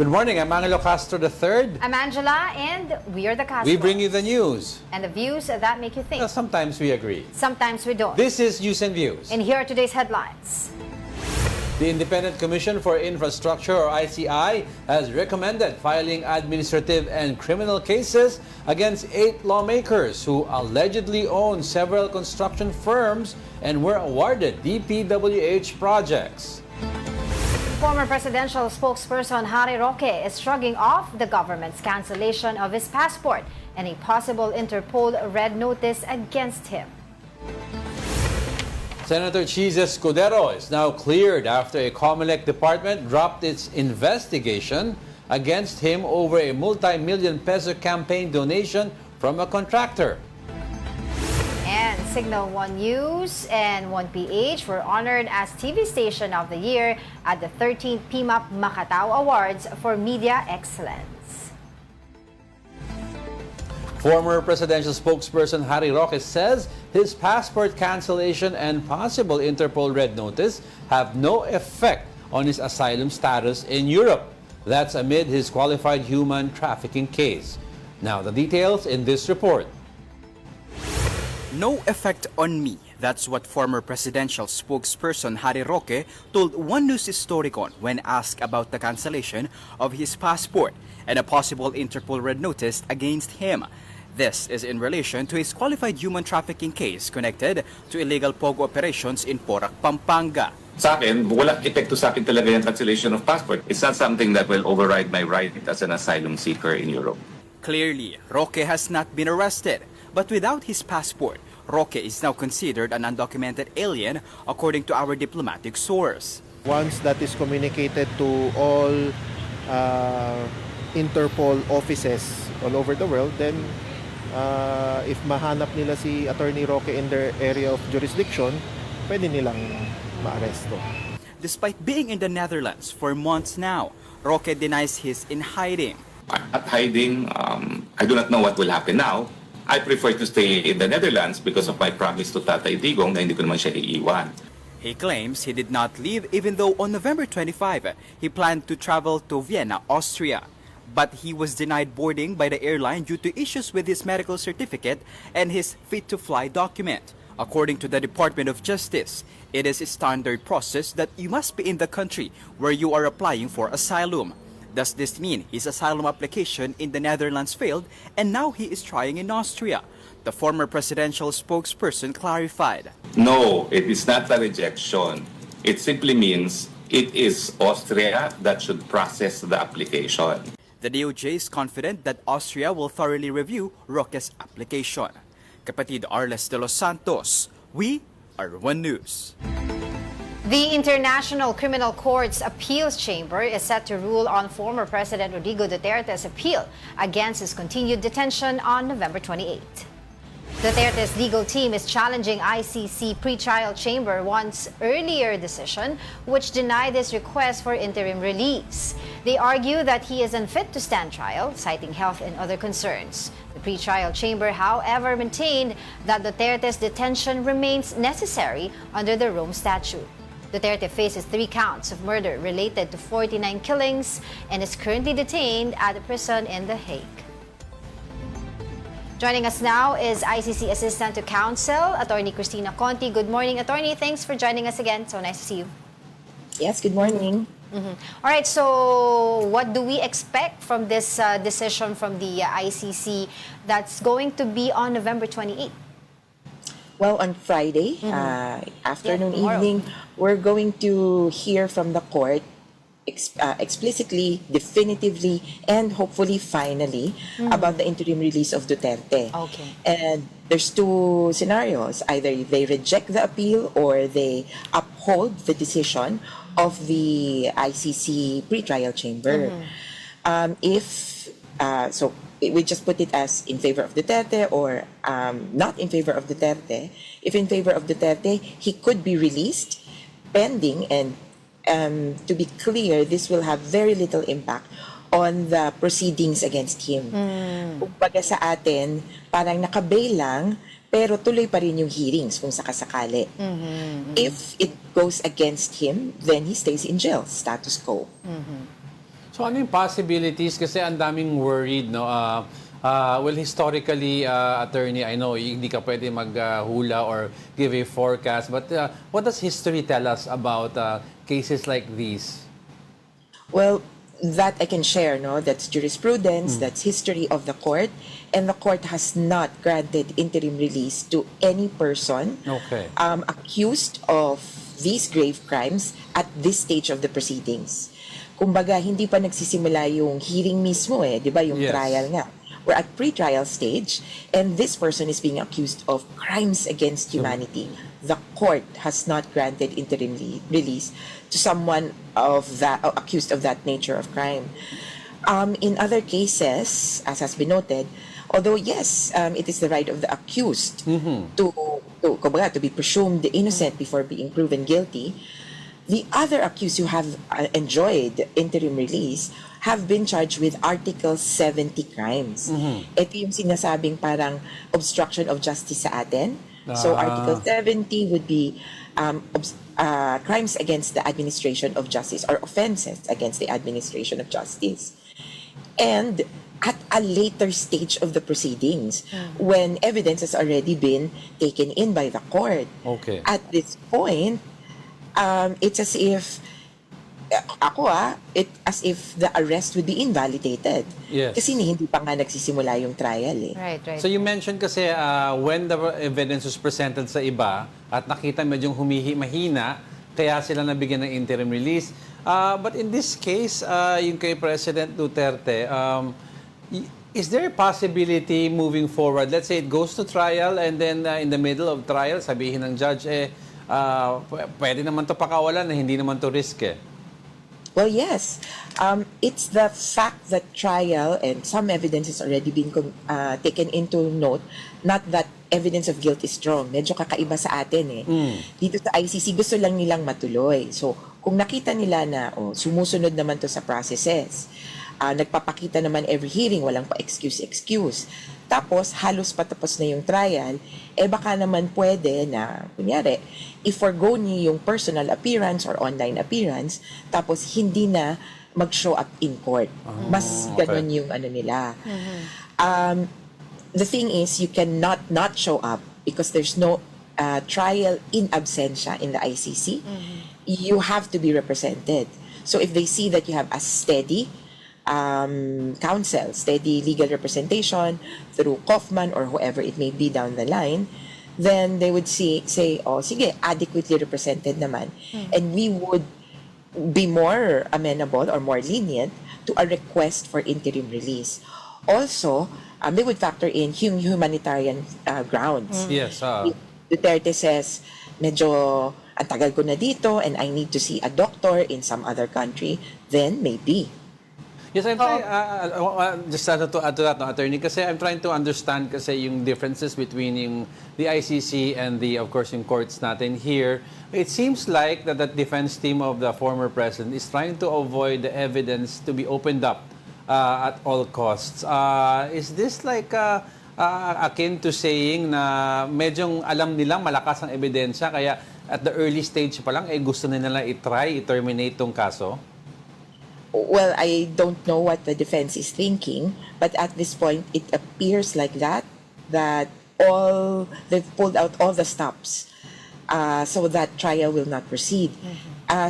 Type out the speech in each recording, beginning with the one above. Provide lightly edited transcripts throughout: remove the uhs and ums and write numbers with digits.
Good morning, I'm Angelo Castro III. I'm Angela, and we are the Castros. We bring you the news. And the views that make you think. Sometimes we agree. Sometimes we don't. This is News and Views. And here are today's headlines. The Independent Commission for Infrastructure, or ICI, has recommended filing administrative and criminal cases against 8 lawmakers who allegedly own several construction firms and were awarded DPWH projects. Former presidential spokesperson Roque is shrugging off the government's cancellation of his passport and a possible Interpol red notice against him. Senator Cheese Escudero is now cleared after a COMELEC department dropped its investigation against him over a multi-million peso campaign donation from a contractor. And Signal 1 News and 1PH were honored as TV Station of the Year at the 13th PMAP Macatao Awards for Media Excellence. Former presidential spokesperson Roque says his passport cancellation and possible Interpol red notice have no effect on his asylum status in Europe. That's amid his qualified human trafficking case. Now the details in this report. No effect on me. That's what former presidential spokesperson Roque told One News Historicon when asked about the cancellation of his passport and a possible Interpol red notice against him. This is in relation to his qualified human trafficking case connected to illegal pogo operations in Porac, Pampanga. Sa akin, walang epekto sa akin talaga yung cancellation of passport. It's not something that will override my right as an asylum seeker in Europe. Clearly, Roque has not been arrested, but without his passport, Roque is now considered an undocumented alien according to our diplomatic source. Once that is communicated to all Interpol offices all over the world, then if mahanap nila si Attorney Roque in their area of jurisdiction, pwede nilang maaresto. Despite being in the Netherlands for months now, Roque denies he's in hiding. I'm not hiding. I do not know what will happen now. I prefer to stay in the Netherlands because of my promise to Tatay Digong na hindi ko naman siya iiwan. He claims he did not leave even though on November 25, he planned to travel to Vienna, Austria. But he was denied boarding by the airline due to issues with his medical certificate and his fit-to-fly document. According to the Department of Justice, it is a standard process that you must be in the country where you are applying for asylum. Does this mean his asylum application in the Netherlands failed and now he is trying in Austria? The former presidential spokesperson clarified. No, it is not a rejection. It simply means it is Austria that should process the application. The DOJ is confident that Austria will thoroughly review Roque's application. Kapatid Arles de los Santos, we are One News. The International Criminal Court's Appeals Chamber is set to rule on former President Rodrigo Duterte's appeal against his continued detention on November 28. Duterte's legal team is challenging ICC pretrial chamber one's earlier decision, which denied his request for interim release. They argue that he is unfit to stand trial, citing health and other concerns. The pretrial chamber, however, maintained that Duterte's detention remains necessary under the Rome Statute. Duterte faces 3 counts of murder related to 49 killings and is currently detained at a prison in The Hague. Joining us now is ICC Assistant to Counsel, Attorney Cristina Conti. Good morning, Attorney. Thanks for joining us again. So nice to see you. Yes, good morning. All right, so what do we expect from this decision from the ICC that's going to be on November 28th? Well, on Friday, afternoon, evening, we're going to hear from the court explicitly, definitively, and hopefully finally about the interim release of Duterte. Okay. And there's 2 scenarios. Either they reject the appeal or they uphold the decision of the ICC pretrial chamber. So we just put it as in favor of Duterte or not in favor of Duterte. If in favor of Duterte, he could be released pending, and to be clear, this will have very little impact on the proceedings against him. Kumbaga sa atin, parang nakabail lang, pero tuloy pa rin yung hearings kung sakasakali. If it goes against him, then he stays in jail, status quo. So ano yung possibilities? Kasi ang daming worried, no? Well, historically, attorney, I know hindi ka pwede maghula or give a forecast, but what does history tell us about cases like these? Well, that I can share, no? That's jurisprudence, that's history of the court, and the court has not granted interim release to any person Okay. accused of these grave crimes at this stage of the proceedings. Kumbaga, hindi pa nagsisimula yung hearing mismo di ba? Yung Yes. trial nga. We're at pre-trial stage, and this person is being accused of crimes against humanity. The court has not granted interim release to someone of that accused of that nature of crime. In other cases, as has been noted, although yes, it is the right of the accused to be presumed innocent before being proven guilty, the other accused who have enjoyed interim release have been charged with Article 70 crimes. Ito yung sinasabing parang obstruction of justice sa atin. So Article 70 would be crimes against the administration of justice or offenses against the administration of justice. And at a later stage of the proceedings, when evidence has already been taken in by the court. Okay. At this point, it's as if as if the arrest would be invalidated. Yes. Kasi hindi pa nga nagsisimula yung trial Right. So you mentioned kasi when the evidence was presented sa iba at nakita medyong mahina, kaya sila nabigyan ng interim release. But in this case, yung kay President Duterte, is there a possibility moving forward? Let's say it goes to trial and then in the middle of trial, sabihin ng judge, pwede naman to pakawalan na hindi naman to risk Well, yes. It's the fact that trial and some evidence has already been taken into note, not that evidence of guilt is strong. Medyo kakaiba sa atin Dito sa ICC, gusto lang nilang matuloy. So, kung nakita nila na sumusunod naman to sa processes, nagpapakita naman every hearing, walang pa excuse. Tapos, halos patapos na yung trial, baka naman pwede na, kunyari, i-forgo niyo yung personal appearance or online appearance, tapos hindi na mag-show up in court. Mas ganun yung nila. The thing is, you cannot not show up because there's no trial in absentia in the ICC. You have to be represented. So if they see that you have a steady counsel, steady legal representation through Kaufman or whoever it may be down the line, then they would say, sige, adequately represented naman. And we would be more amenable or more lenient to a request for interim release. Also, they would factor in humanitarian grounds. Yes. Duterte says, medyo ang tagal ko na dito and I need to see a doctor in some other country, then maybe. Yes, I'm trying, just to add to that, attorney, kasi I'm trying to understand kasi yung differences between the ICC and of course, yung courts natin here. It seems like that the defense team of the former president is trying to avoid the evidence to be opened up at all costs. Is this like akin to saying na medyong alam nilang malakas ang ebidensya, kaya at the early stage pa lang, gusto na nila i-terminate tong kaso? Well, I don't know what the defense is thinking, but at this point, it appears like that they've pulled out all the stops so that trial will not proceed.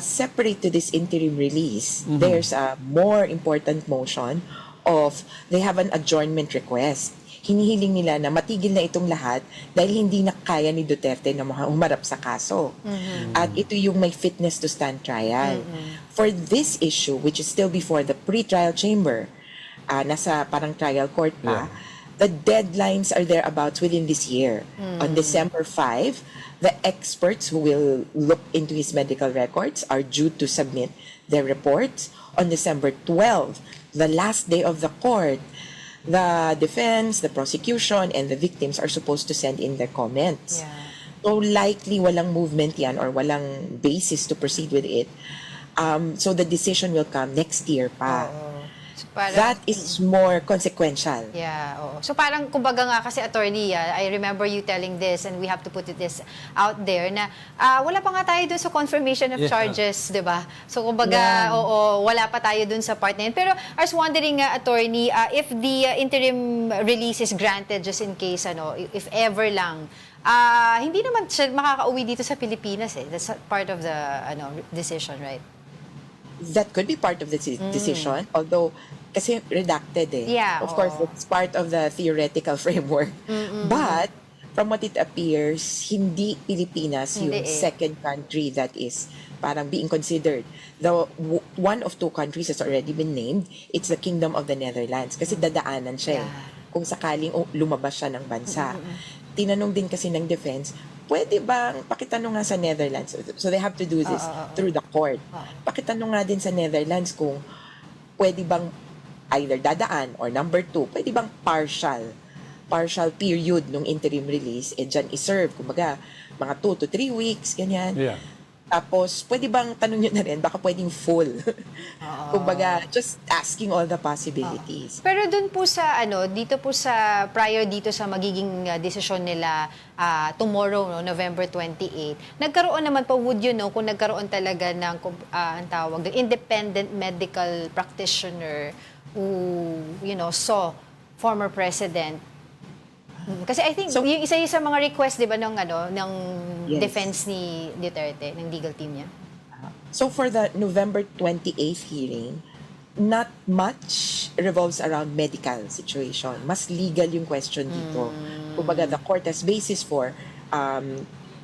Separate to this interim release, there's a more important motion of they have an adjournment request. Hinihiling nila na matigil na itong lahat dahil hindi na kaya ni Duterte na humarap sa kaso. At ito yung may fitness to stand trial. For this issue, which is still before the pre-trial chamber, nasa parang trial court pa, the deadlines are thereabouts within this year. On December 5, the experts who will look into his medical records are due to submit their reports. On December 12, the last day of the court, the defense, the prosecution, and the victims are supposed to send in their comments. So likely walang movement yan or walang basis to proceed with it. So the decision will come next year pa. So, parang, That is more consequential. yeah, oo. So parang kumbaga nga kasi attorney, I remember you telling this and we have to put this out there na wala pa nga tayo dun sa confirmation of charges, 'di ba? So kumbaga, oo, wala pa tayo dun sa part na yun. Pero I was wondering, attorney, if the interim release is granted just in case, if ever lang, hindi naman siya makakauwi dito sa Pilipinas eh. That's part of the decision, right? That could be part of the decision, although kasi redacted eh. Yeah, of course, it's part of the theoretical framework. But from what it appears, hindi Pilipinas yung second country that is parang being considered. The one of two countries has already been named. It's the Kingdom of the Netherlands kasi dadaanan siya kung sakaling lumabas siya ng bansa. Tinanong din kasi ng defense, pwede bang pakitanong nga sa Netherlands? So they have to do this through the court. Pakitanong nga din sa Netherlands kung pwede bang either dadaan or number two, pwede bang partial period nung interim release, dyan iserve, kumbaga, mga 2 to 3 weeks, ganyan. Yeah. Tapos, pwede bang, tanong nyo na rin, baka pwedeng full. Kumbaga, just asking all the possibilities. Pero dun po sa, dito po sa, prior dito sa magiging desisyon nila tomorrow, November 28, nagkaroon naman po, would you know, kung nagkaroon talaga ng, ang tawag, the independent medical practitioner who, saw former president. Kasi I think, yung isa sa mga request, di ba, ng defense ni Duterte, ng legal team niya? So for the November 28th hearing, not much revolves around medical situation. Mas legal yung question dito. Kumbaga, the court has basis for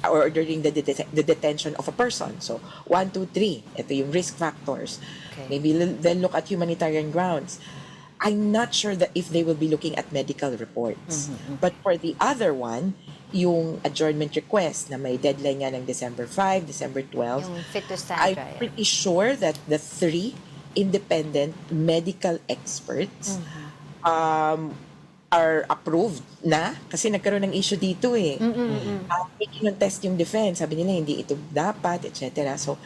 ordering the detention of a person. So, 1, 2, 3. Ito yung risk factors. Okay. Maybe they'll look at humanitarian grounds. I'm not sure that if they will be looking at medical reports. But for the other one, yung adjournment request na may deadline nga ng December 5, December 12, Yung fit to stand I'm trial. pretty sure that the 3 independent medical experts are approved na kasi nagkaroon ng issue dito eh. Taking ng test yung defense, sabi nila hindi ito dapat, etc. So,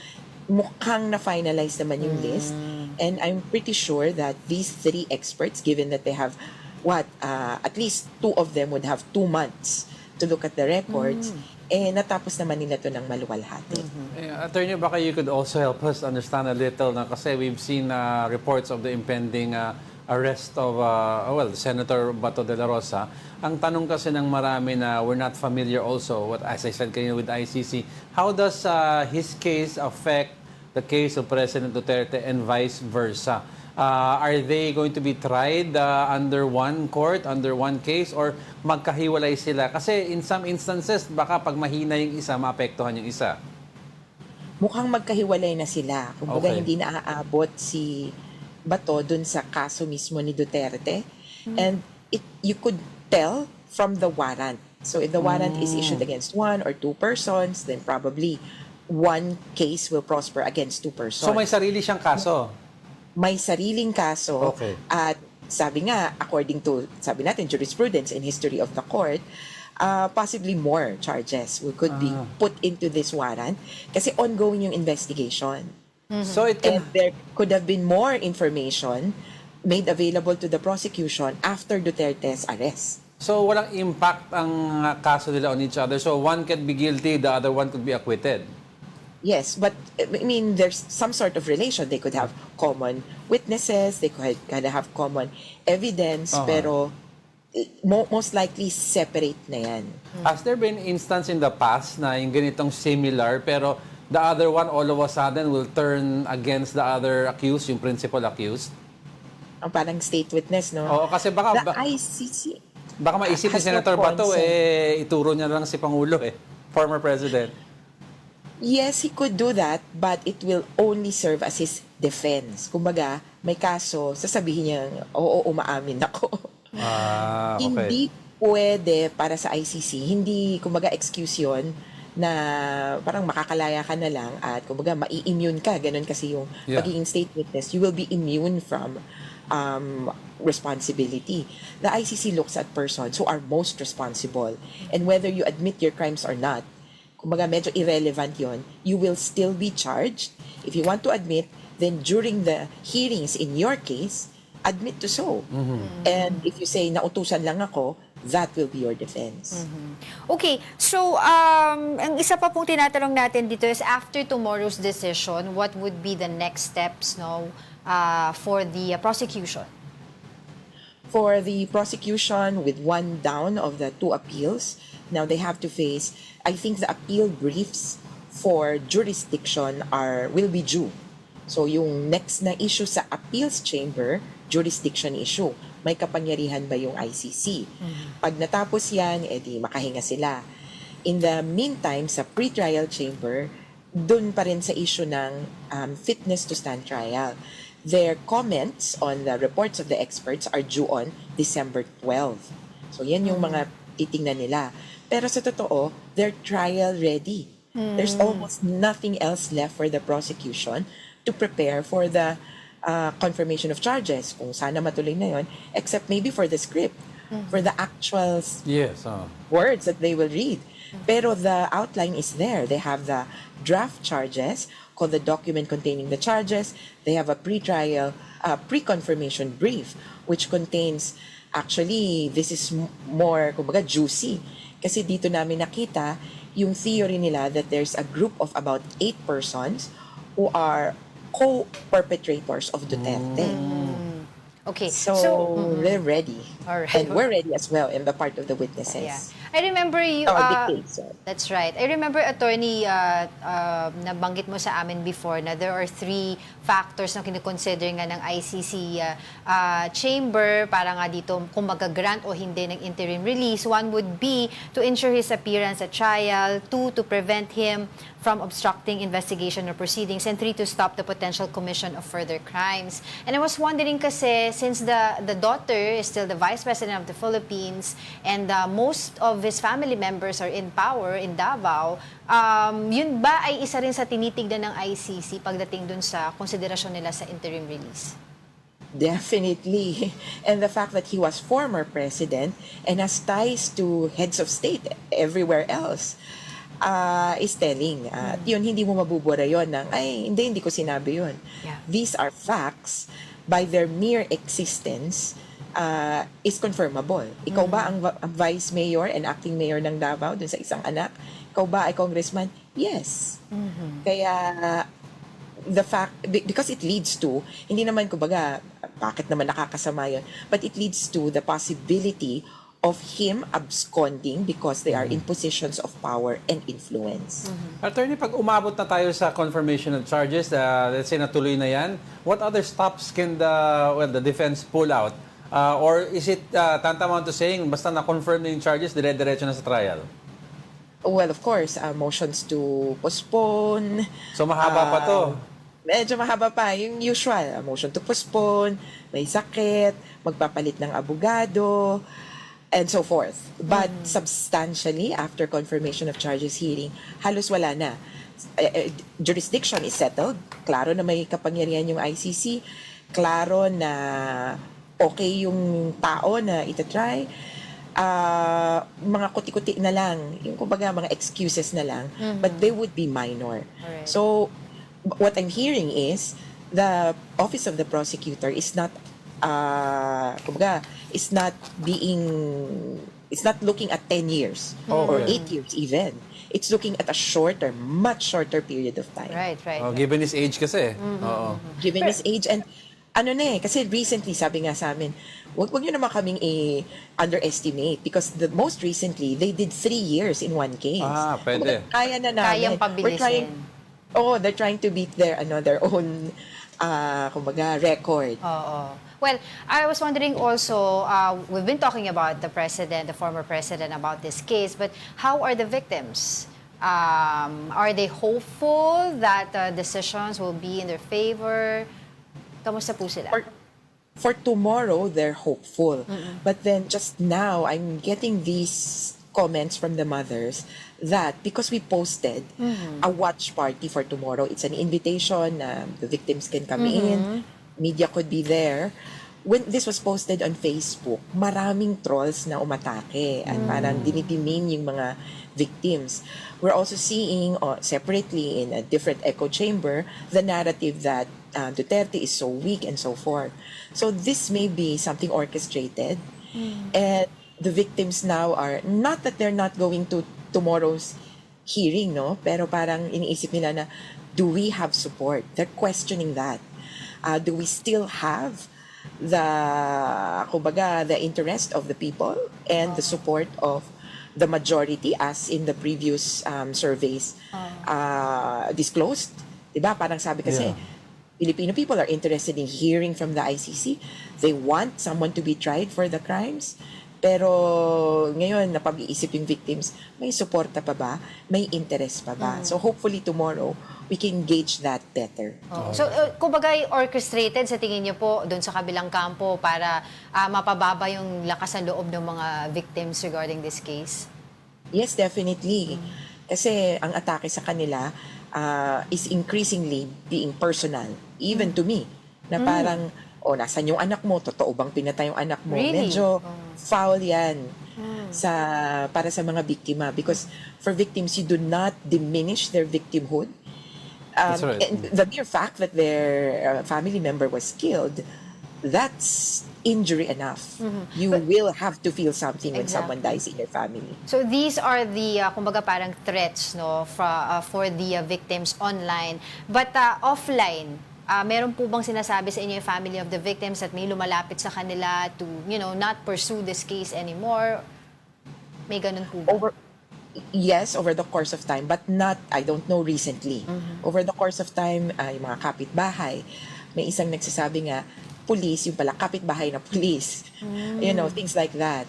mukhang na-finalize naman yung list. And I'm pretty sure that these 3 experts, given that they have, at least 2 of them would have 2 months to look at the records, natapos naman nila to ng maluwalhati. Attorney, baka you could also help us understand a little na kasi we've seen reports of the impending arrest of Senator Bato de la Rosa. Ang tanong kasi ng marami na we're not familiar also, as I said kanina with ICC, how does his case affect the case of President Duterte and vice versa? Are they going to be tried under one court, under one case, or magkahiwalay sila? Kasi in some instances, baka pag mahina yung isa, maapektuhan yung isa. Mukhang magkahiwalay na sila. Kumbaga hindi na aabot si Bato dun sa kaso mismo ni Duterte. And you could tell from the warrant. So if the warrant is issued against 1 or 2 persons, then probably one case will prosper against 2 persons. So may sarili siyang kaso? May sariling kaso. Okay. At sabi nga, according to, sabi natin, jurisprudence and history of the court, possibly more charges could be put into this warrant kasi ongoing yung investigation. So it can... And there could have been more information made available to the prosecution after Duterte's arrest. So walang impact ang kaso nila on each other. So one can be guilty, the other one could be acquitted. Yes, but I mean, there's some sort of relation. They could have common witnesses, they could have common evidence, pero most likely separate na yan. Has there been instance in the past na yung ganitong similar, pero the other one all of a sudden will turn against the other accused, yung principal accused? Ang parang state witness, no? Oo, kasi baka... The ICC... Baka maisip ni has no Senator Bato, consent. ituro niya lang si Pangulo, former president. Yes, he could do that, but it will only serve as his defense. Kumbaga, may kaso, sasabihin niya, oo, umaamin ako. Okay. Hindi pwede para sa ICC, hindi, kumbaga, excuse yun na parang makakalaya ka na lang at kumbaga, mai-immune ka. Ganon kasi yung pagiging state witness. You will be immune from responsibility. The ICC looks at persons who are most responsible. And whether you admit your crimes or not, kumbaga medyo irrelevant yon, you will still be charged. If you want to admit, then during the hearings in your case, admit to so. And if you say, nautusan lang ako, that will be your defense. Okay, so ang isa pa pong tinatanong natin dito is after tomorrow's decision, what would be the next steps for the prosecution? For the prosecution, with one down of the 2 appeals, now they have to face, I think the appeal briefs for jurisdiction will be due. So yung next na issue sa appeals chamber, jurisdiction issue. May kapangyarihan ba yung ICC? Pag natapos yan, edi makahinga sila. In the meantime, sa pre-trial chamber, dun pa rin sa issue ng fitness to stand trial. Their comments on the reports of the experts are due on December 12. So yan yung mga titingnan nila. Pero sa totoo, they're trial ready. There's almost nothing else left for the prosecution to prepare for the confirmation of charges, kung sana matuloy na yon, except maybe for the script, for the actual words that they will read. Pero the outline is there. They have the draft charges, called the document containing the charges. They have a pre-trial, pre-confirmation brief, which contains, actually, this is more, kumbaga, juicy. Kasi dito namin nakita yung theory nila that there's a group of about 8 persons who are co-perpetrators of Duterte. Okay, So, they're ready. All right. And we're ready as well in the part of the witnesses. Yeah. I remember you... Dictates, sorry. That's right. I remember, attorney, nabanggit mo sa amin before na there are 3 factors na kinukonsider nga ng ICC chamber para nga dito kung mag-grant o hindi ng interim release. One would be to ensure his appearance at trial, 2, to prevent him from obstructing investigation or proceedings, and 3, to stop the potential commission of further crimes. And I was wondering kasi, since the daughter is still the Vice President of the Philippines and most of his family members are in power in Davao, yun ba ay isa rin sa tinitignan ng ICC pagdating dun sa konsiderasyon nila sa interim release? Definitely. And the fact that he was former president and has ties to heads of state everywhere else is telling. Yun, hindi mo mabubura yun ng, ay, hindi ko sinabi yun. Yeah. These are facts. By their mere existence, is confirmable. Ikaw ba ang vice mayor and acting mayor ng Davao dun sa isang anak? Ikaw ba ay congressman? Yes. Kaya, the fact, because it leads to, hindi naman kumbaga, bakit naman nakakasama yun, but it leads to the possibility of him absconding because they are in positions of power and influence. Attorney, pag umabot na tayo sa confirmation of charges, let's say natuloy na yan, what other stops can the defense pull out? Or is it tantamount to saying, basta na-confirm na yung charges, dire-diretso na sa trial? Well, of course, motions to postpone. So mahaba pa to. Medyo mahaba pa. Yung usual, motion to postpone, may sakit, magpapalit ng abogado, and so forth. But substantially, after confirmation of charges hearing, halos wala na. Jurisdiction is settled. Klaro na may kapangyarihan yung ICC. Klaro na okay yung tao na itatry. Mga kuti-kuti na lang. Yung kumbaga, mga excuses na lang. But they would be minor. Alright. So, what I'm hearing is, the Office of the Prosecutor is not kumbaga, it's not looking at 10 years or 8 years even. It's looking at a shorter, much shorter period of time. Right. Given his age kasi. Oo. Given his age and kasi recently, sabi nga sa amin, wag nyo naman kaming underestimate because the most recently, they did 3 years in one case. Pwede. Kaya na namin. Kayang pabilisin. They're trying to beat their own kumbaga, record. Well, I was wondering also, we've been talking about the former president, about this case, but how are the victims? Are they hopeful that decisions will be in their favor? Kamusta po sila? For tomorrow, they're hopeful. But then just now, I'm getting these comments from the mothers that because we posted a watch party for tomorrow, it's an invitation, the victims can come in, media could be there. When this was posted on Facebook, maraming trolls na umatake at parang dinidimin yung mga victims. We're also seeing separately in a different echo chamber the narrative that Duterte is so weak and so forth. So this may be something orchestrated, and the victims now are not that they're not going to tomorrow's hearing, no? Pero parang iniisip nila na, do we have support? They're questioning that. Do we still have the, kumbaga, the interest of the people and the support of the majority as in the previous surveys disclosed? Diba? Parang sabi kasi, Filipino people are interested in hearing from the ICC. They want someone to be tried for the crimes. Pero ngayon, napag-iisip yung victims, may suporta pa ba? May interest pa ba? So hopefully tomorrow, we can gauge that better. So, kumbaga, orchestrated sa tingin niyo po doon sa kabilang kampo para mapababa yung lakas ng loob ng mga victims regarding this case? Yes, definitely. Kasi ang atake sa kanila is increasingly being personal, even to me. Na parang, nasan yung anak mo? Totoo bang pinatay yung anak mo? Really? Medyo foul yan para sa mga biktima. Because for victims, you do not diminish their victimhood. That's right. And the mere fact that their family member was killed, that's injury enough. You will have to feel something when someone dies in your family. So these are the, kumbaga parang threats, no, for the victims online. But offline, meron po bang sinasabi sa inyo yung family of the victims at may lumalapit sa kanila to, not pursue this case anymore? May ganun po ba? Yes, over the course of time, but not, I don't know, recently. Over the course of time, yung mga kapitbahay, may isang nagsasabi nga, police, yung pala, kapitbahay na police. Things like that.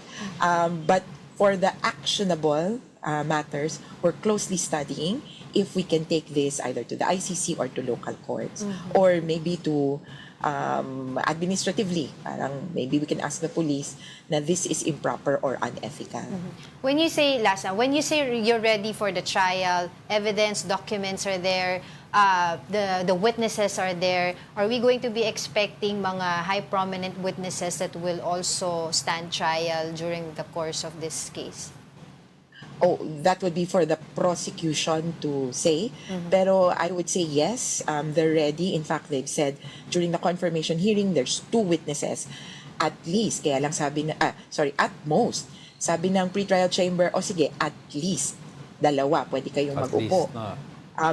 But for the actionable matters, we're closely studying if we can take this either to the ICC or to local courts, or maybe to administratively. Parang maybe we can ask the police na this is improper or unethical. When you say, Lasa, when you say you're ready for the trial, evidence, documents are there, the witnesses are there, are we going to be expecting mga high prominent witnesses that will also stand trial during the course of this case? That would be for the prosecution to say. Pero I would say yes, they're ready. In fact, they've said during the confirmation hearing, there's 2 witnesses. At least, kaya lang sabi na, at most, sabi ng pre-trial chamber, sige, at least, 2, pwede kayong mag-upo.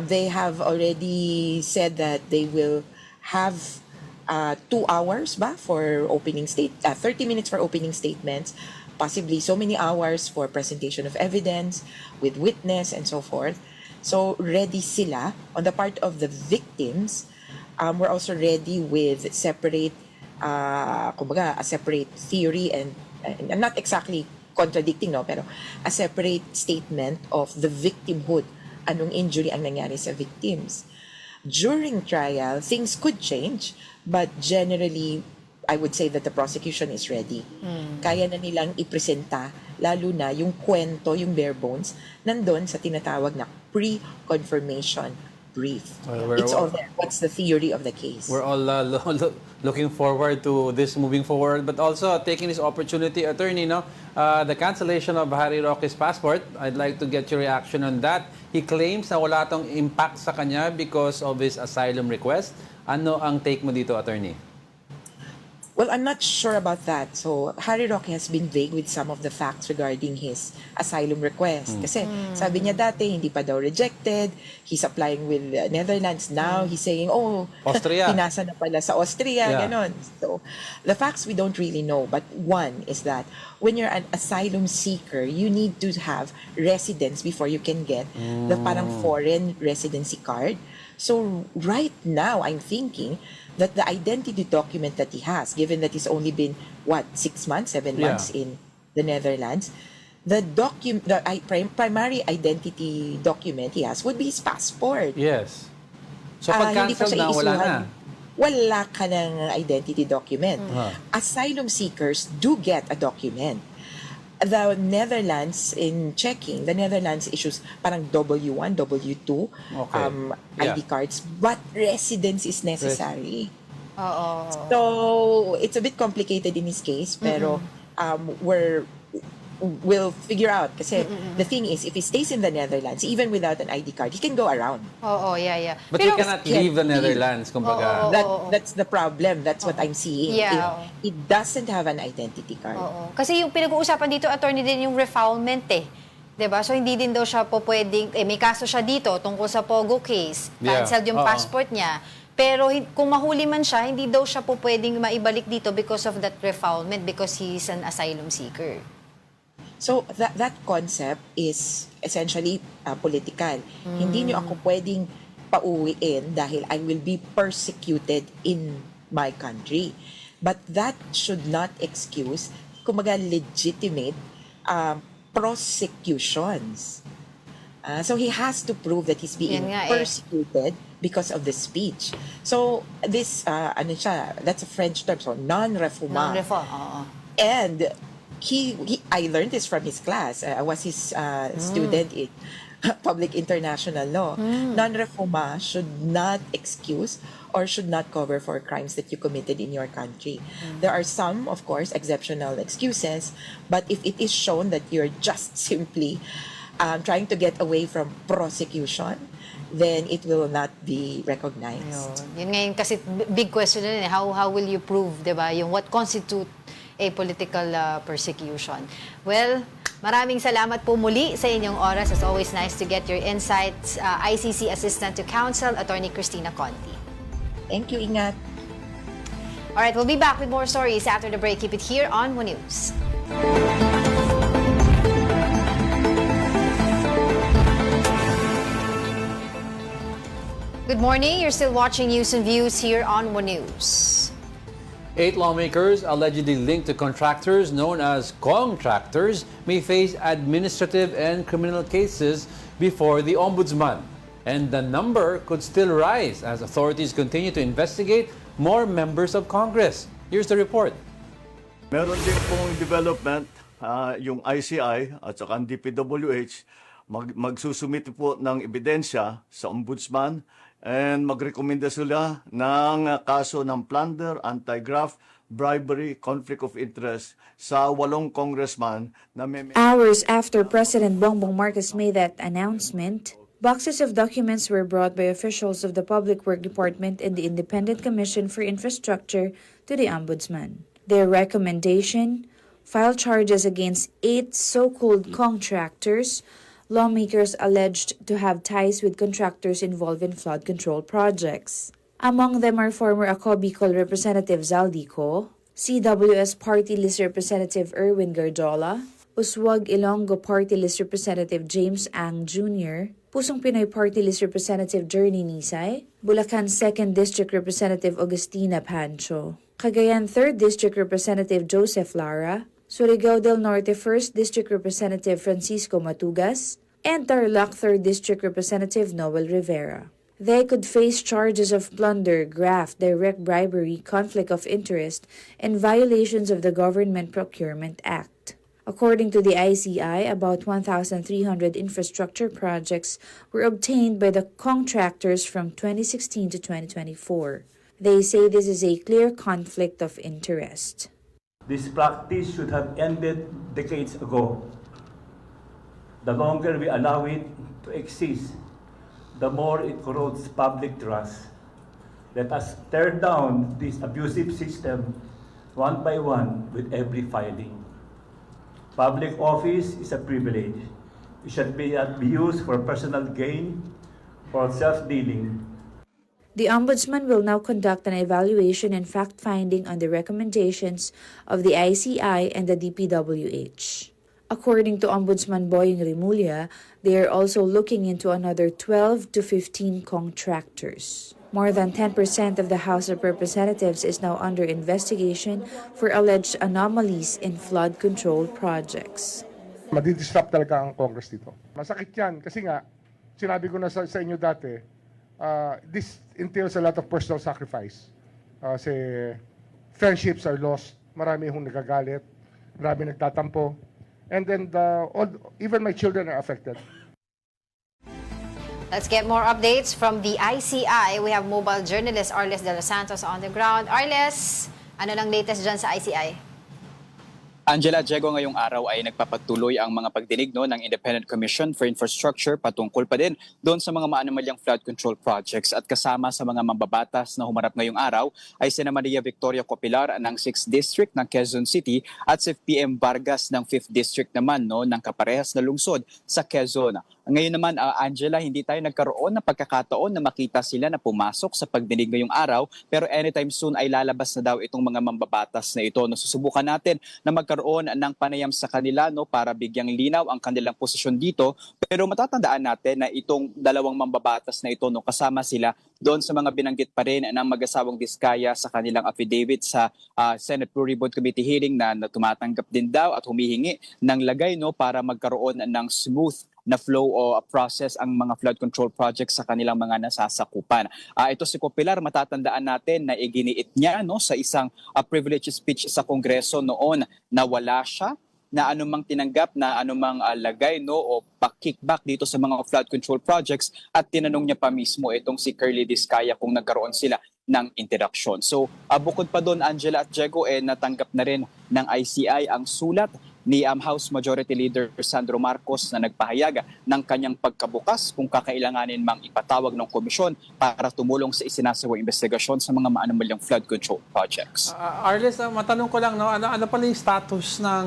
They have already said that they will have 2 hours for opening 30 minutes for opening statements, possibly so many hours for presentation of evidence with witness and so forth. So ready sila. On the part of the victims, we're also ready with separate, a separate theory and not exactly contradicting, no, pero a separate statement of the victimhood. Anong injury ang nangyari sa victims. During trial, things could change, but generally, I would say that the prosecution is ready. Kaya na nilang ipresenta, lalo na yung kwento, yung bare bones, nandun sa tinatawag na pre-confirmation brief. It's all there. What's the theory of the case? We're all looking forward to this moving forward, but also taking this opportunity, Attorney, the cancellation of Harry Roque's passport, I'd like to get your reaction on that. He claims na wala tong impact sa kanya because of his asylum request. Ano ang take mo dito, Attorney? Well, I'm not sure about that. So, Harry Roque has been vague with some of the facts regarding his asylum request. Kasi sabi niya dati, hindi pa daw rejected. He's applying with Netherlands. Now, he's saying, Austria. pinasa na pala sa Austria, ganon. So, the facts we don't really know. But one is that when you're an asylum seeker, you need to have residence before you can get the parang foreign residency card. So, right now, I'm thinking that the identity document that he has, given that he's only been, 6 months, 7 months in the Netherlands, the primary identity document he has would be his passport. Yes. So pag cancel na, wala na. Wala ka ng identity document. Asylum seekers do get a document. The Netherlands, in checking, the Netherlands issues parang W1, W2 ID cards, but residence is necessary. So, it's a bit complicated in his case, pero will figure out. Kasi the thing is, if he stays in the Netherlands, even without an ID card, he can go around. Oo, yeah. But you cannot leave the Netherlands, kumbaga. That's the problem. That's what I'm seeing. Yeah. He doesn't have an identity card. Oo. Kasi yung pinag-uusapan dito, attorney, din yung refoulement eh. 'Di ba? So hindi din daw siya po pwedeng, may kaso siya dito tungkol sa Pogo case. Canceled yung passport niya. Pero kung mahuli man siya, hindi daw siya po pwedeng maibalik dito because of that refoulement, because he's an asylum seeker. So that concept is essentially political. Hindi nyo ako pwedeng pauwiin dahil I will be persecuted in my country. But that should not excuse, kumaga, legitimate prosecutions. So he has to prove that he's being persecuted because of the speech. So this, that's a French term, so non-refoulement. And I learned this from his class. I was his student in public international law. Non-refoulement should not excuse or should not cover for crimes that you committed in your country. There are some, of course, exceptional excuses, but if it is shown that you're just simply trying to get away from prosecution, then it will not be recognized. Yun ngayon kasi big question na how will you prove, 'di ba? Yung what constitute a political persecution. Well, maraming salamat po muli sa inyong oras. It's always nice to get your insights. ICC Assistant to Counsel, Attorney Cristina Conti. Thank you, Ingat. All right, we'll be back with more stories after the break. Keep it here on One News. Good morning. You're still watching News and Views here on One News. 8 lawmakers allegedly linked to contractors known as contractors may face administrative and criminal cases before the Ombudsman. And the number could still rise as authorities continue to investigate more members of Congress. Here's the report. Meron din pong development, yung ICI at saka ang DPWH magsusumit po ng ebidensya sa Ombudsman and magrekomenda sila ng kaso ng plunder, anti-graft, bribery, conflict of interest sa 8 congressman na may... Hours after President Bongbong Marcos made that announcement, boxes of documents were brought by officials of the Public Works Department and the Independent Commission for Infrastructure to the Ombudsman. Their recommendation: file charges against 8 so-called contractors, lawmakers alleged to have ties with contractors involved in flood control projects. Among them are former Ako Bicol Representative Zaldy Co, CWS Party List Representative Erwin Garjola, Uswag Ilonggo Party List Representative James Ang Jr., Pusong Pinoy Party List Representative Journey Nisay, Bulacan 2nd District Representative Agustina Pancho, Cagayan 3rd District Representative Joseph Lara, Surigao del Norte 1st District Representative Francisco Matugas, and Tarlac 3rd District Representative Noel Rivera. They could face charges of plunder, graft, direct bribery, conflict of interest, and violations of the Government Procurement Act. According to the ICI, about 1,300 infrastructure projects were obtained by the contractors from 2016 to 2024. They say this is a clear conflict of interest. This practice should have ended decades ago. The longer we allow it to exist, the more it corrodes public trust. Let us tear down this abusive system one by one with every filing. Public office is a privilege. It should be used for personal gain or self-dealing. The Ombudsman will now conduct an evaluation and fact-finding on the recommendations of the ICI and the DPWH. According to Ombudsman Boying Rimulya, they are also looking into another 12 to 15 contractors. More than 10% of the House of Representatives is now under investigation for alleged anomalies in flood control projects. Madidisrupt talaga ang Congress dito. Masakit yan kasi nga, sinabi ko na sa inyo dati, this entails a lot of personal sacrifice. Kasi friendships are lost, marami hong nagagalit, marami nagtatampo, and then even my children are affected. Let's get more updates from the ICI. We have mobile journalist Arles de los Santos on the ground. Arles, ano lang latest dyan sa ICI? Angela, Diego, ngayong araw ay nagpapatuloy ang mga pagdinig ng Independent Commission for Infrastructure patungkol pa din doon sa mga maanomalyang flood control projects, at kasama sa mga mambabatas na humarap ngayong araw ay sina Maria Victoria Copilar ng 6th District ng Quezon City at si PM Vargas ng 5th District naman ng kaparehas na lungsod sa Quezon. Ngayon naman, Angela, hindi tayo nagkaroon ng pagkakataon na makita sila na pumasok sa pagdinig ngayong araw, pero anytime soon ay lalabas na daw itong mga mambabatas na ito. Susubukan natin na magkaroon ng panayam sa kanila para bigyang linaw ang kanilang posisyon dito. Pero matatandaan natin na itong dalawang mambabatas na ito, kasama sila doon sa mga binanggit pa rin ng mag-asawang Diskaya sa kanilang affidavit sa Senate Blue Ribbon Committee hearing na tumatanggap din daw at humihingi ng lagay para magkaroon ng smooth na flow o process ang mga flood control projects sa kanilang mga nasasakupan. Ito si Copilar, matatandaan natin na iginiit niya sa isang privileged speech sa Kongreso noon na wala siya na anumang tinanggap na anumang lagay o pa-kickback dito sa mga flood control projects, at tinanong niya pa mismo itong si Curly Diskaya kung nagkaroon sila ng interaction. So bukod pa doon, Angela at Diego, natanggap na rin ng ICI ang sulat ni House Majority Leader Sandro Marcos na nagpahayag ng kanyang pagkabukas kung kakailanganin mang ipatawag ng komisyon para tumulong sa isinasawang investigasyon sa mga maanomalyang flood control projects. Arles, matanong ko lang, ano pala yung status ng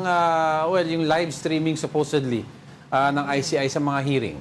yung live streaming supposedly ng ICI sa mga hearing?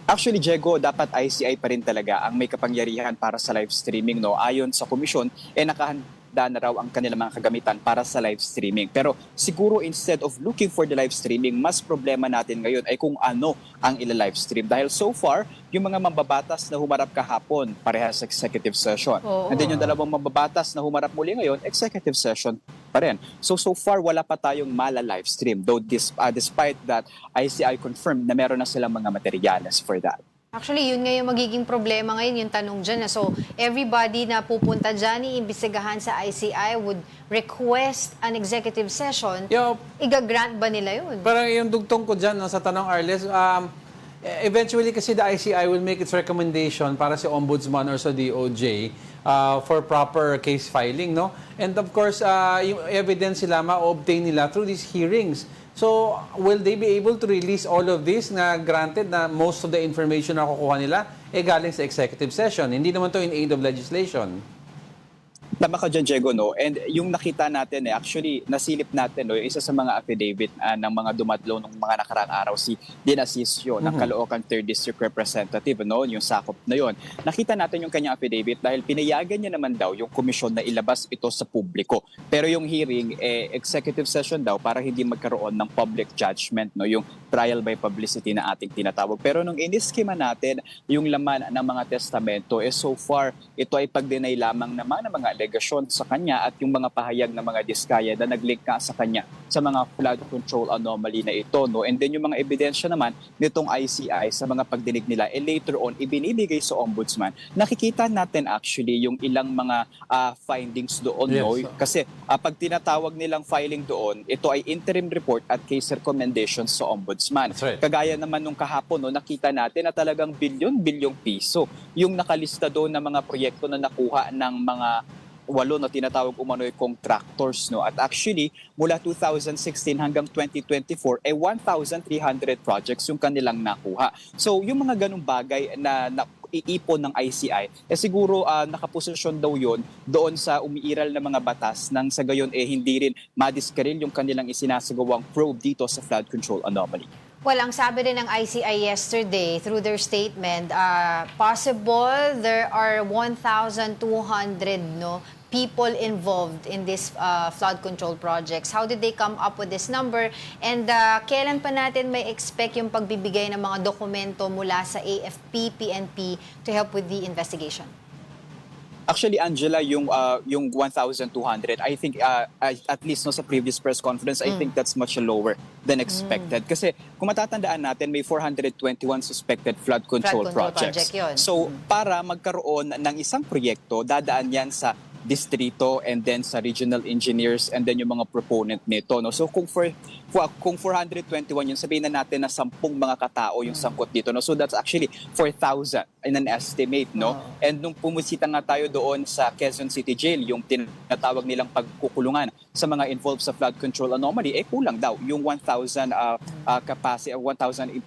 Actually, Diego, dapat ICI pa rin talaga ang may kapangyarihan para sa live streaming. Ayon sa komisyon, nakahanda na raw ang kanilang mga kagamitan para sa live streaming. Pero siguro instead of looking for the live streaming, mas problema natin ngayon ay kung ano ang ila-live stream. Dahil so far, yung mga mambabatas na humarap kahapon, parehas executive session. And then yung dalawang mambabatas na humarap muli ngayon, executive session pa rin. So far, wala pa tayong mala-live stream. Though despite that, ICI confirmed na meron na silang mga materyales for that. Actually, yun nga yung magiging problema ngayon, yung tanong dyan. So, everybody na pupunta dyan, iimbestigahan sa ICI would request an executive session. Iga-grant ba nila yun? Parang yung dugtong ko dyan sa tanong, Arles, eventually kasi the ICI will make its recommendation para sa Ombudsman or sa DOJ for proper case filing, no? And of course, yung evidence sila ma-obtain nila through these hearings. So, will they be able to release all of this na granted na most of the information na kukuha nila galing sa executive session? Hindi naman to in aid of legislation. Tama ka dyan, Diego, And yung nakita natin, actually, nasilip natin, yung isa sa mga affidavit ng mga dumadlo ng mga nakaraang araw, si Dinasisio, ng Caloocan 3rd District Representative, yung sakop na yon. Nakita natin yung kanyang affidavit dahil pinayagan niya naman daw yung komisyon na ilabas ito sa publiko. Pero yung hearing, executive session daw para hindi magkaroon ng public judgment, yung trial by publicity na ating tinatawag. Pero nung iniskema natin yung laman ng mga testamento, so far, ito ay pag-deny lamang naman ng mga allegasyon sa kanya at yung mga pahayag ng mga Diskaya na nag-link ka sa kanya sa mga flood control anomaly na ito. And then yung mga ebidensya naman nitong ICI sa mga pagdinig nila, later on, ibinibigay sa Ombudsman. Nakikita natin actually yung ilang mga findings doon. Yes. Kasi pag tinatawag nilang filing doon, ito ay interim report at case recommendations sa Ombudsman. Right. Kagaya naman nung kahapon, nakita natin na talagang bilyon-bilyong piso yung nakalista doon na mga proyekto na nakuha ng mga 8 na tinatawag umano'y contractors. At actually, mula 2016 hanggang 2024, 1,300 projects yung kanilang nakuha. So, yung mga ganung bagay na iipon ng ICI, siguro nakaposisyon daw yon doon sa umiiral na mga batas nang sa gayon hindi rin madiskaril yung kanilang isinasagawang probe dito sa flood control anomaly. Well, ang sabi rin ng ICI yesterday through their statement, possible there are 1,200 people involved in this flood control projects. How did they come up with this number? And kailan pa natin may expect yung pagbibigay ng mga dokumento mula sa AFP, PNP to help with the investigation? Actually, Angela, yung 1,200, I think at least sa previous press conference, I think that's much lower than expected. Kasi kung matatandaan natin, may 421 suspected flood control projects. Project yun. So, para magkaroon ng isang proyekto, dadaan yan sa distrito and then sa regional engineers and then yung mga proponent nito. No? So kung 421 yun, sabihin na natin na 10 mga katao yung sangkot dito. No? So that's actually 4,000 in an estimate. No? And nung pumusita nga tayo doon sa Quezon City Jail, yung tinatawag nilang pagkukulungan sa mga involved sa flood control anomaly, kulang daw yung 1,000 capacity, 1,000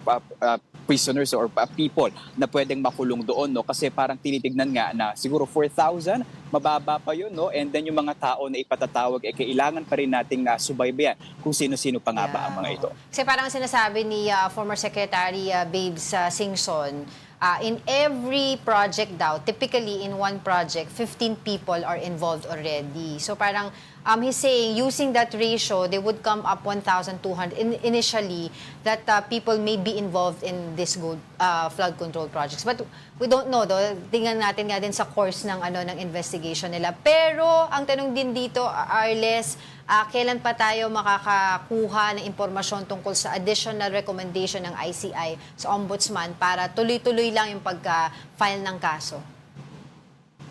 prisoners or people na pwedeng makulong doon. No? Kasi parang tinitignan nga na siguro 4,000, mababa pa yun, no? And then yung mga tao na ipatatawag, kailangan pa rin nating subaybayan kung sino-sino pa nga ba ang mga ito. Kasi parang sinasabi ni former Secretary Babes Singson, in every project daw, typically in one project, 15 people are involved already. So parang he's saying using that ratio, they would come up 1,200 initially that people may be involved in this flood control projects. But we don't know, though. Tingnan natin nga din sa course ng investigation nila. Pero ang tanong din dito, Arles, kailan pa tayo makakakuha ng impormasyon tungkol sa additional recommendation ng ICI sa Ombudsman para tuloy-tuloy lang yung pagka-file ng kaso?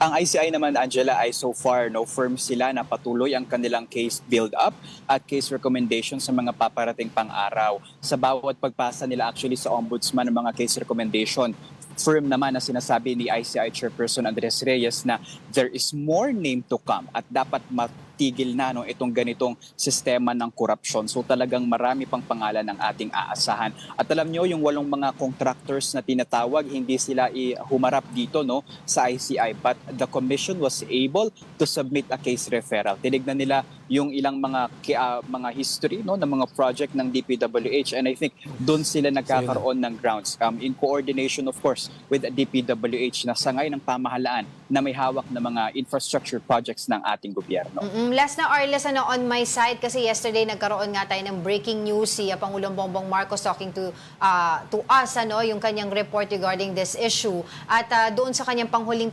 Ang ICI naman, Angela, ay so far firm sila na patuloy ang kanilang case build-up at case recommendation sa mga paparating pang-araw. Sa bawat pagpasa nila actually sa Ombudsman ng mga case recommendation, firm naman na sinasabi ni ICI Chairperson Andres Reyes na there is more name to come at dapat matigil na itong ganitong sistema ng korupsyon. So talagang marami pang pangalan ng ating aasahan. At alam nyo, yung 8 mga contractors na tinatawag, hindi sila humarap dito sa ICI. But the commission was able to submit a case referral. Tinignan nila yung ilang mga history ng mga project ng DPWH, and I think doon sila nagkakaroon ng grounds in coordination of course with the DPWH na sangay ng pamahalaan na may hawak na mga infrastructure projects ng ating gobyerno. Last na, Arles, on my side, kasi yesterday nagkaroon nga tayo ng breaking news, si Pangulong Bongbong Marcos talking to us, yung kanyang report regarding this issue. At doon sa kanyang panghuling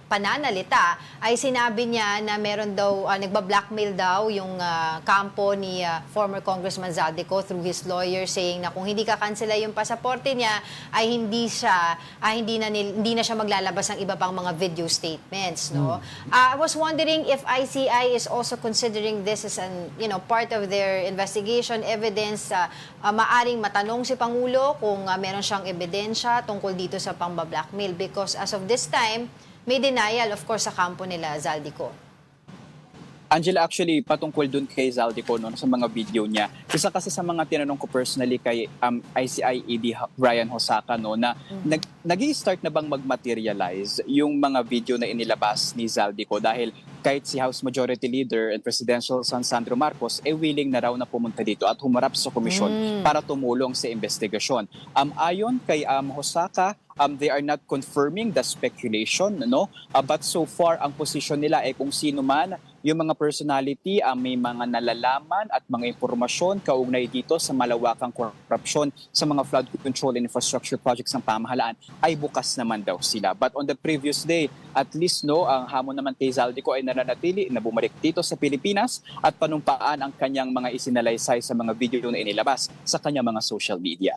pananalita ay sinabi niya na meron daw, nagba-blackmail daw yung kampo ni former Congressman Zaldy Co through his lawyer, saying na kung hindi ka-cancela yung pasaporte niya ay hindi na siya maglalabas ng iba pang mga video statements. I was wondering if ICI is also considering this as part of their investigation evidence. Maaring matanong si Pangulo kung meron siyang ebidensya tungkol dito sa pang-blackmail, because as of this time, may denial of course sa kampo nila Zaldy Co. Angela, actually, patungkol dun kay Zaldy Co sa mga video niya. Isa kasi sa mga tinanong ko personally kay ICI ED Brian Hosaka na nag-i-start na bang mag-materialize yung mga video na inilabas ni Zaldy Co, dahil kahit si House Majority Leader and Presidential son Sandro Marcos willing na raw na pumunta dito at humarap sa komisyon para tumulong sa investigasyon. Ayon kay Hosaka, they are not confirming the speculation, but so far ang position nila ay kung sino man yung mga personality may mga nalalaman at mga impormasyon kaugnay dito sa malawakang korupsyon sa mga flood control and infrastructure projects ng pamahalaan ay bukas naman daw sila. But on the previous day, at least ang hamon naman kay Zaldy Co ay nananatili na bumalik dito sa Pilipinas at panumpaan ang kanyang mga isinalaysay sa mga video na inilabas sa kanyang mga social media.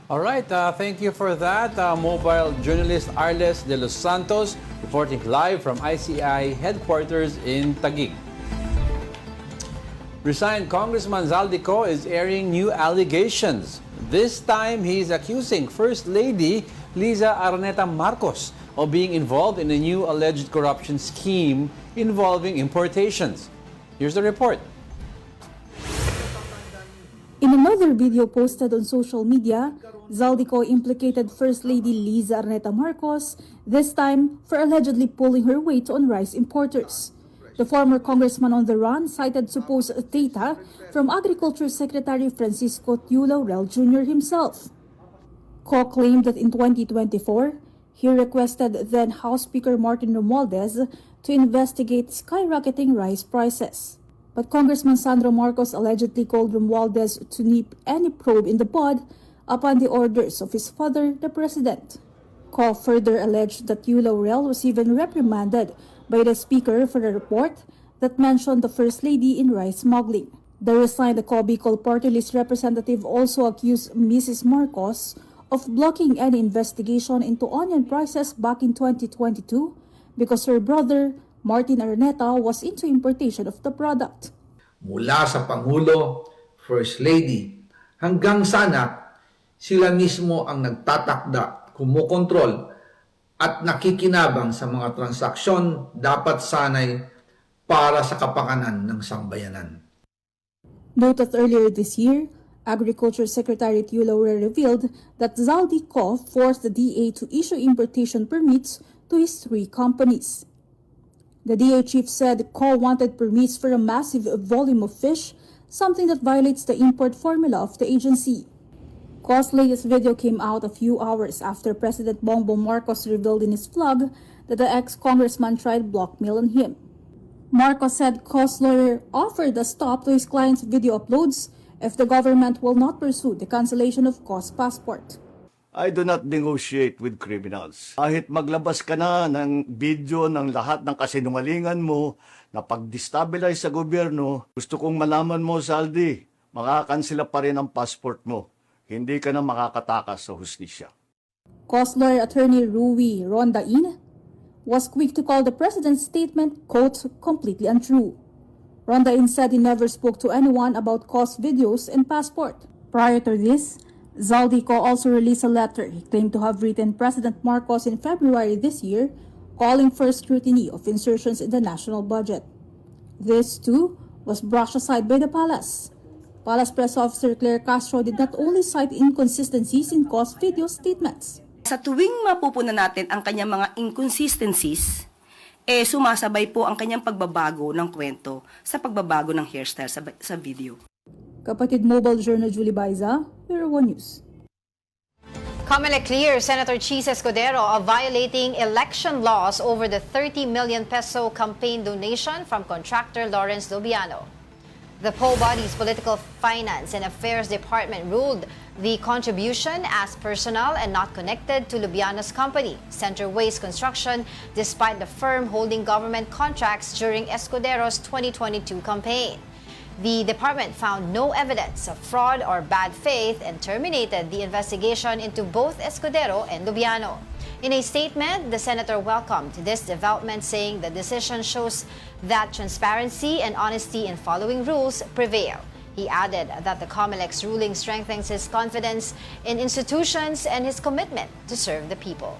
All right, thank you for that. Mobile journalist Arles de los Santos reporting live from ICI headquarters in Taguig. Resigned Congressman Zaldy Co is airing new allegations. This time, he's accusing First Lady Liza Araneta Marcos of being involved in a new alleged corruption scheme involving importations. Here's the report. In another video posted on social media, Zaldy Co implicated First Lady Liza Araneta Marcos, this time for allegedly pulling her weight on rice importers. The former congressman on the run cited supposed data from Agriculture Secretary Francisco Tiu Laurel Jr. himself. Co claimed that in 2024, he requested then House Speaker Martin Romualdez to investigate skyrocketing rice prices. But Congressman Sandro Marcos allegedly called Romualdez to nip any probe in the bud upon the orders of his father, the president. Co further alleged that Tiu Laurel was even reprimanded by the speaker for a report that mentioned the First Lady in rice smuggling. The resigned Co Bicol party list representative also accused Mrs. Marcos of blocking any investigation into onion prices back in 2022 because her brother, Martin Araneta was into importation of the product. Mula sa Pangulo, First Lady, hanggang sa anak, sila mismo ang nagtatakda, kumukontrol at nakikinabang sa mga transaksyon dapat sanay para sa kapakanan ng sambayanan. Noted earlier this year, Agriculture Secretary Tio Laure revealed that Zaldy Co forced the DA to issue importation permits to his 3 companies. The DA chief said Co wanted permits for a massive volume of fish, something that violates the import formula of the agency. Co's latest video came out a few hours after President Bongbong Marcos revealed in his vlog that the ex-congressman tried blackmailing him. Marcos said Co's lawyer offered a stop to his client's video uploads if the government will not pursue the cancellation of Co's passport. I do not negotiate with criminals. Kahit maglabas ka na ng video ng lahat ng kasinungalingan mo na pag-destabilize sa gobyerno, gusto kong malaman mo, Zaldy, makakansela pa rin ang passport mo. Hindi ka na makakatakas sa hustisya. Co's lawyer attorney Rui Rondain was quick to call the president's statement, quote, completely untrue. Rondain said he never spoke to anyone about Co's videos and passport. Prior to this, Zaldy Co also released a letter he claimed to have written President Marcos in February this year, calling for scrutiny of insertions in the national budget. This, too, was brushed aside by the palace. Palace Press Officer Claire Castro did not only cite inconsistencies in Co's video statements. Sa tuwing mapupunan natin ang kanyang mga inconsistencies, sumasabay po ang kanyang pagbabago ng kwento sa pagbabago ng hairstyle sa video. Kapatid Mobile Journal Julie Baiza, Bureau 1 News. COMELEC clears Senator Cheese Escudero of violating election laws over the 30 million peso campaign donation from contractor Lawrence Lubiano. The PO body's Political Finance and Affairs Department ruled the contribution as personal and not connected to Lubiano's company, Center Waste Construction, despite the firm holding government contracts during Escudero's 2022 campaign. The department found no evidence of fraud or bad faith and terminated the investigation into both Escudero and Lubiano. In a statement, the senator welcomed this development, saying the decision shows that transparency and honesty in following rules prevail. He added that the COMELEC's ruling strengthens his confidence in institutions and his commitment to serve the people.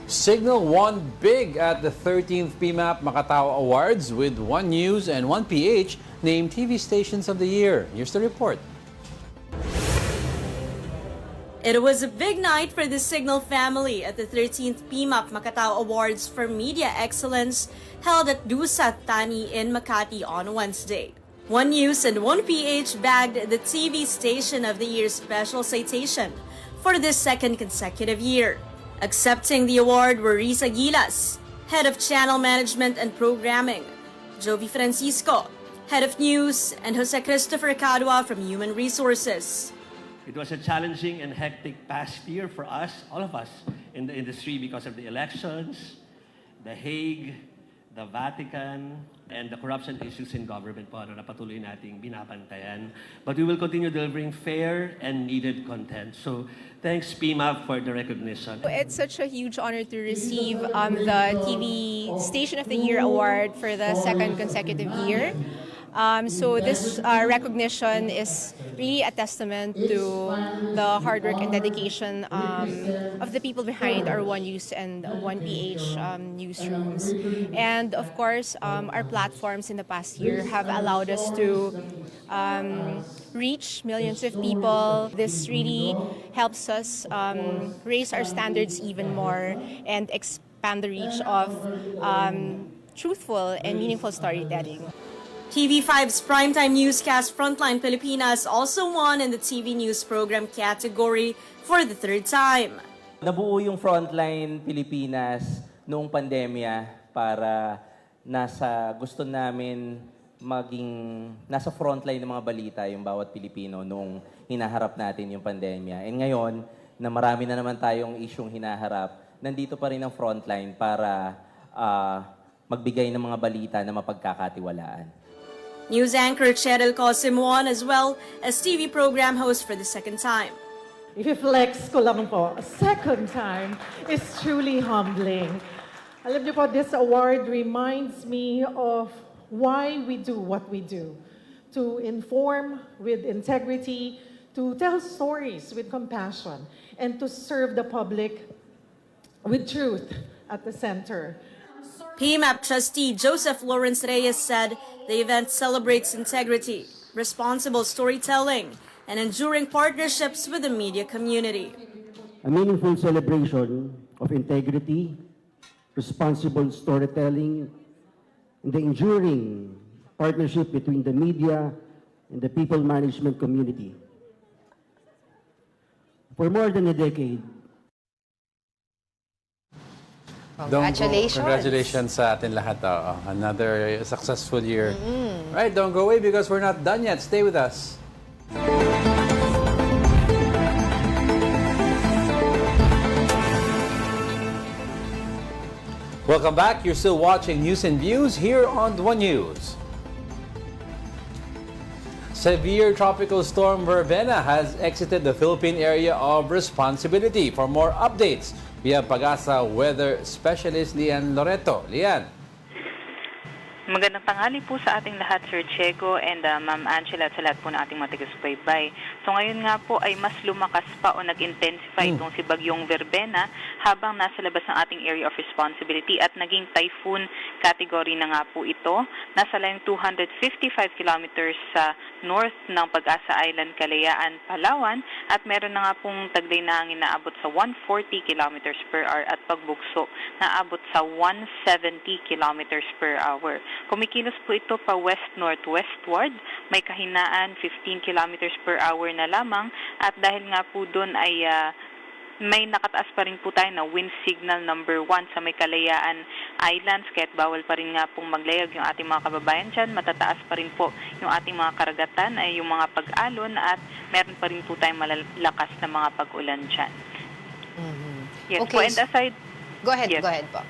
Signal won big at the 13th PMAP Macatao Awards with 1 News and 1 PH named TV Stations of the Year. Here's the report. It was a big night for the Signal family at the 13th PMAP Macatao Awards for Media Excellence held at Dusat Tani in Makati on Wednesday. 1 News and 1 PH bagged the TV Station of the Year special citation for the 2nd consecutive year. Accepting the award were Risa Gilas, Head of Channel Management and Programming, Jovi Francisco, Head of News, and Jose Christopher Cadua from Human Resources. It was a challenging and hectic past year for us, all of us in the industry, because of the elections, The Hague, the Vatican, and the corruption issues in government po na patuloy nating binabantayan. But we will continue delivering fair and needed content. So thanks PMAP for the recognition. It's such a huge honor to receive the TV Station of the Year award for the 2nd consecutive year. So this recognition is really a testament to the hard work and dedication of the people behind our 1 News and 1 PH newsrooms. And of course, our platforms in the past year have allowed us to reach millions of people. This really helps us raise our standards even more and expand the reach of truthful and meaningful storytelling. TV5's primetime newscast Frontline Pilipinas also won in the TV news program category for the 3rd time. Nabuo yung Frontline Pilipinas noong pandemya para gusto namin nasa frontline ng mga balita yung bawat Pilipino noong hinaharap natin yung pandemya. And ngayon, na marami na naman tayong isyong hinaharap, nandito pa rin ang frontline para magbigay ng mga balita na mapagkakatiwalaan. News anchor Cheryl Cosim won as well as TV program host for the 2nd time. I-flex ko lang po, a 2nd time is truly humbling. Alam niyo po, this award reminds me of why we do what we do. To inform with integrity, to tell stories with compassion, and to serve the public with truth at the center. PMAP trustee Joseph Lawrence Reyes said the event celebrates integrity, responsible storytelling, and enduring partnerships with the media community. A meaningful celebration of integrity, responsible storytelling, and the enduring partnership between the media and the people management community. For more than a decade, Congratulations. Congratulations sa atin lahat. Another successful year. Right, don't go away because we're not done yet. Stay with us. Welcome back. You're still watching News and Views here on The One News. Severe tropical storm Verbena has exited the Philippine area of responsibility. For more updates, we have Pag-asa weather specialist Lian Loreto. Lian. Magandang tanghali po sa ating lahat, Sir Chego and Ma'am Angela at sa lahat po ng ating mga taga-subaybay. So ngayon nga po ay mas lumakas pa o nag-intensify itong si Bagyong Verbena habang nasa labas ng ating area of responsibility at naging typhoon category na nga po ito. Nasa layong 255 kilometers sa north ng Pag-asa Island, Kalayaan, Palawan at meron na nga pong taglay na hangin na abot sa 140 kilometers per hour at pagbugso na abot sa 170 kilometers per hour. Kumikilos po ito pa west-northwestward, may kahinaan 15 kilometers per hour na lamang at dahil nga po doon ay may nakataas pa rin po tayo na wind signal number 1 sa may Kalayaan Islands, kaya't bawal pa rin nga pong maglayag yung ating mga kababayan dyan. Matataas pa rin po yung ating mga karagatan ay yung mga pag-alon at meron pa rin po tayong malalakas na mga pag-ulan dyan. Yes, Okay. po, and aside, Go ahead, yes. go ahead po.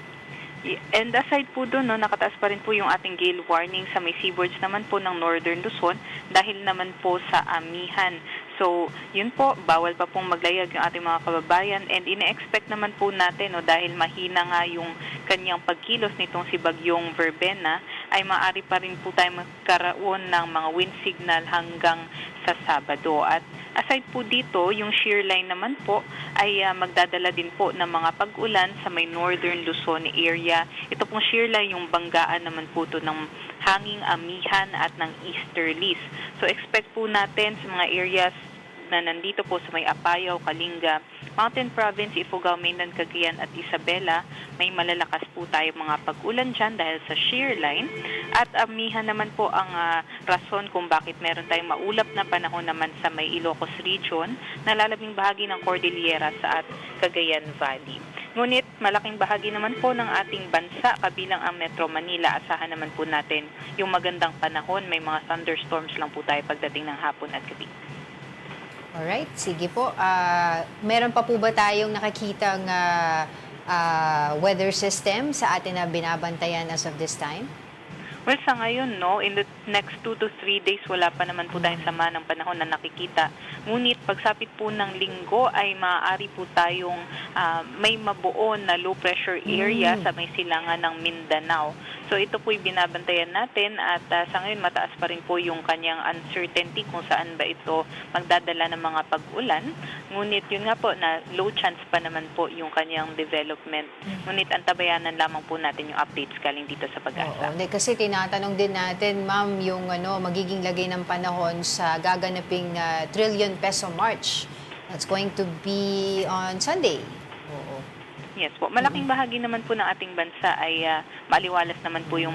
And aside po doon, nakataas pa rin po yung ating gale warning sa may seaboards naman po ng Northern Luzon dahil naman po sa amihan. So, yun po, bawal pa pong maglayag yung ating mga kababayan and ine-expect naman po natin dahil mahina nga yung kanyang pagkilos nitong si Bagyong Verbena ay maaari pa rin po tayo magkaroon ng mga wind signal hanggang sa Sabado. At aside po dito, yung shear line naman po ay magdadala din po ng mga pag-ulan sa may Northern Luzon area. Ito pong shear line yung banggaan naman po ito ng hanging amihan at ng easterlies. So expect po natin sa mga areas na nandito po sa may Apayao, Kalinga, Mountain Province, Ifugao, Mainland, Cagayan at Isabela, may malalakas po tayo mga pag-ulan dyan dahil sa shear line. At amihan naman po ang rason kung bakit meron tayong maulap na panahon naman sa may Ilocos region na lalabing bahagi ng Cordillera sa at Cagayan Valley. Ngunit malaking bahagi naman po ng ating bansa, kabilang ang Metro Manila, asahan naman po natin yung magandang panahon. May mga thunderstorms lang po tayo pagdating ng hapon at gabi. Alright, sige po. Meron pa po ba tayong nakakitang weather system sa atin na binabantayan as of this time? Well, sa ngayon, in the next 2 to 3 days, wala pa naman po tayong sama ng panahon na nakikita. Ngunit, pagsapit po ng linggo, ay maaari po tayong may mabuo na low pressure area sa may silangan ng Mindanao. So, ito po'y binabantayan natin at sa ngayon, mataas pa rin po yung kanyang uncertainty kung saan ba ito magdadala ng mga pag-ulan. Ngunit, yun nga po, na low chance pa naman po yung kanyang development. Ngunit, antabayanan lamang po natin yung updates galing dito sa Pag-asa. Oo, kasi tinatanong din natin, ma'am, yung magiging lagay ng panahon sa gaganaping trillion peso march. That's going to be on Sunday. Oo. Yes po. Malaking bahagi naman po ng ating bansa ay maliwalas naman po yung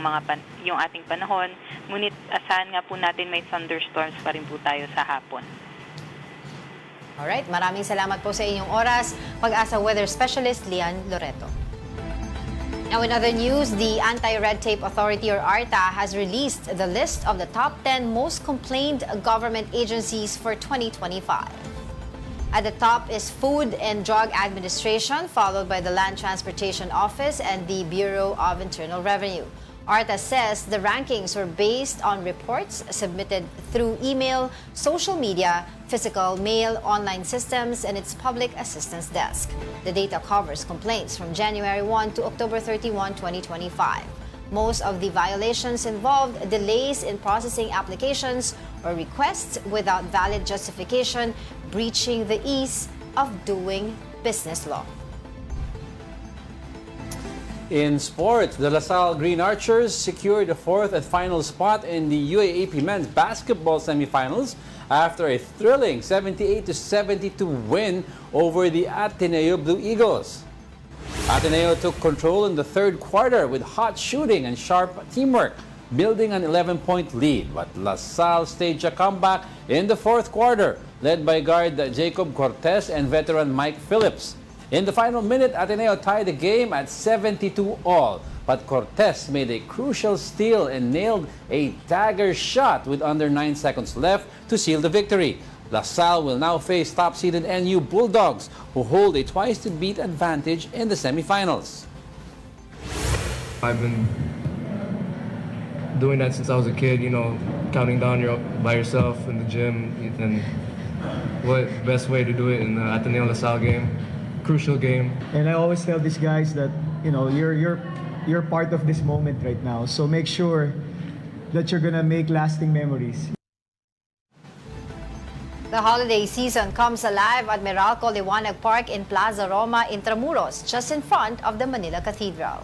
yung ating panahon. Ngunit asahan nga po natin may thunderstorms pa rin po tayo sa hapon. Alright, maraming salamat po sa inyong oras. Pag-asa Weather Specialist Lian Loreto. Now, in other news, the Anti-Red Tape Authority, or ARTA, has released the list of the top 10 most complained government agencies for 2025. At the top is Food and Drug Administration, followed by the Land Transportation Office and the Bureau of Internal Revenue. Arta says the rankings were based on reports submitted through email, social media, physical mail, online systems, and its public assistance desk. The data covers complaints from January 1 to October 31, 2025. Most of the violations involved delays in processing applications or requests without valid justification, breaching the ease of doing business law. In sports, the LaSalle Green Archers secured the fourth and final spot in the UAAP men's basketball semifinals after a thrilling 78-72 win over the Ateneo Blue Eagles. Ateneo took control in the third quarter with hot shooting and sharp teamwork, building an 11-point lead. But LaSalle staged a comeback in the fourth quarter, led by guard Jacob Cortez and veteran Mike Phillips. In the final minute, Ateneo tied the game at 72-all, but Cortez made a crucial steal and nailed a dagger shot with under 9 seconds left to seal the victory. LaSalle will now face top-seeded NU Bulldogs, who hold a twice-to-beat advantage in the semifinals. I've been doing that since I was a kid, you know, counting down by yourself in the gym, and what best way to do it in the Ateneo LaSalle game. Crucial game. And I always tell these guys that, you know, you're part of this moment right now. So make sure that you're gonna make lasting memories. The holiday season comes alive at Meralco Liwanag Park in Plaza Roma, Intramuros, just in front of the Manila Cathedral.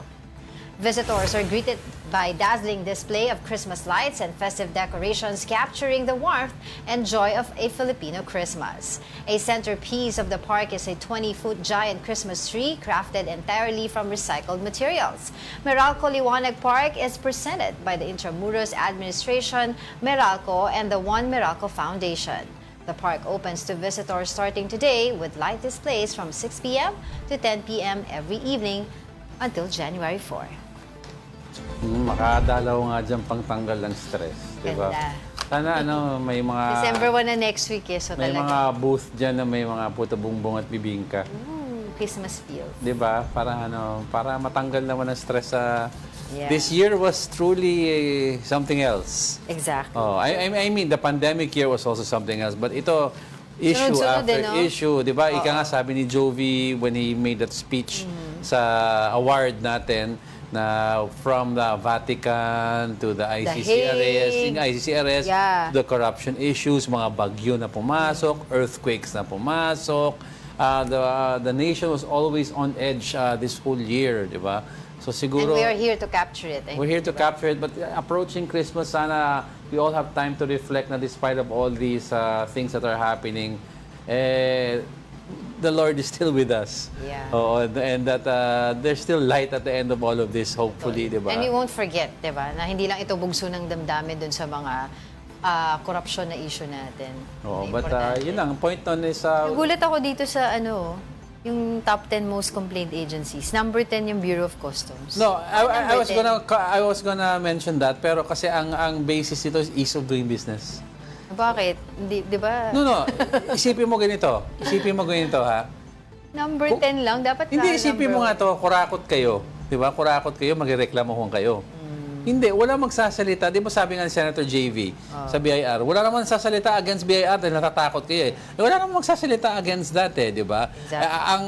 Visitors are greeted by dazzling display of Christmas lights and festive decorations capturing the warmth and joy of a Filipino Christmas. A centerpiece of the park is a 20-foot giant Christmas tree crafted entirely from recycled materials. Meralco Liwanag Park is presented by the Intramuros Administration, Meralco, and the One Meralco Foundation. The park opens to visitors starting today with light displays from 6 p.m. to 10 p.m. every evening until January 4. Makadalaw nga dyan pangtanggal ng stress, di ba? Sana may mga... December 1 na next week eh, so may talaga. mga booth dyan na may mga puto bumbong at bibingka. Christmas feel. Di ba? Para matanggal naman ang stress sa... This year was truly something else. Exactly. Oh, I mean, the pandemic year was also something else. But ito, issue after issue, di ba? Ika nga sabi ni Jovi when he made that speech sa award natin, na from the Vatican to the ICC arrest, the corruption issues, mga bagyo na pumasok, earthquakes na pumasok. The nation was always on edge this whole year, di ba? So siguro, and we are here to capture it. We're here to capture it, but approaching Christmas, sana we all have time to reflect na despite of all these things that are happening, the Lord is still with us. Yeah. And that there's still light at the end of all of this, hopefully, di ba? And we won't forget, di ba, na hindi lang ito bugso ng damdamin dun sa mga corruption na issue natin. Oo, but yun lang, point on is... Nagulat ako dito sa yung top 10 most complained agencies. Number 10 yung Bureau of Customs. No, I was gonna mention that, pero kasi ang basis nito is ease of doing business. Bakit? Di ba? No. Isipin mo ganito, ha? Number 10 lang, dapat hindi, isipin mo nga to, kurakot kayo. Di ba? Kurakot kayo, magreklamo kung kayo. Hindi, wala magsasalita. Di ba sabi nga ni Senator JV sa BIR, wala naman sasalita against BIR dahil natatakot kayo eh. Wala naman magsasalita against that eh, di ba? Exactly. Ang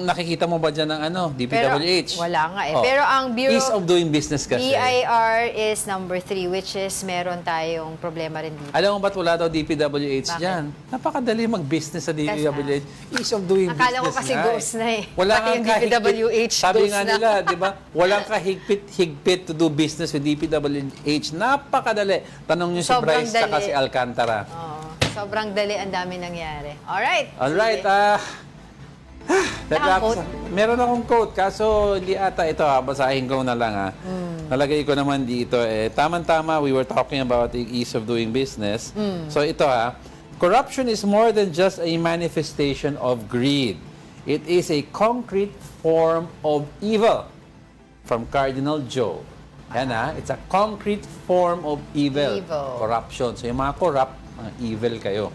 nakikita mo ba dyan ng DPWH? Pero, wala nga eh. Pero ang Bureau... Ease of doing business kasi. BIR is number 3, which is meron tayong problema rin dito. Alam mo ba't wala daw DPWH dyan? Napakadali mag-business sa DPWH. Ease of doing business. Akala ko kasi ghost na eh. Wala pati yung DPWH sabi ghost nga na. nila, di ba? Walang kahigpit to do business with DPWH. Napakadali. Tanong nyo si Bryce saka si Alcantara. Sobrang dali, ang dami nangyari. Alright. Meron akong quote, kaso hindi ata ito basahin ko na lang Nalagay ko naman dito tama-tama, we were talking about the ease of doing business. So ito corruption is more than just a manifestation of greed. It is a concrete form of evil. From Cardinal Joe. Yan it's a concrete form of evil. Corruption. So yung mga corrupt, mga evil kayo.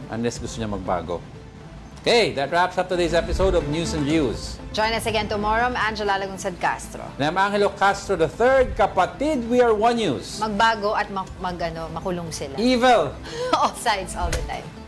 Unless gusto niya magbago. Okay, that wraps up today's episode of News and Views. Join us again tomorrow. I'm Angelo Castro. I'm Angelo Castro III. Kapatid, we are One News. Magbago at makulong sila. Evil! All sides, all the time.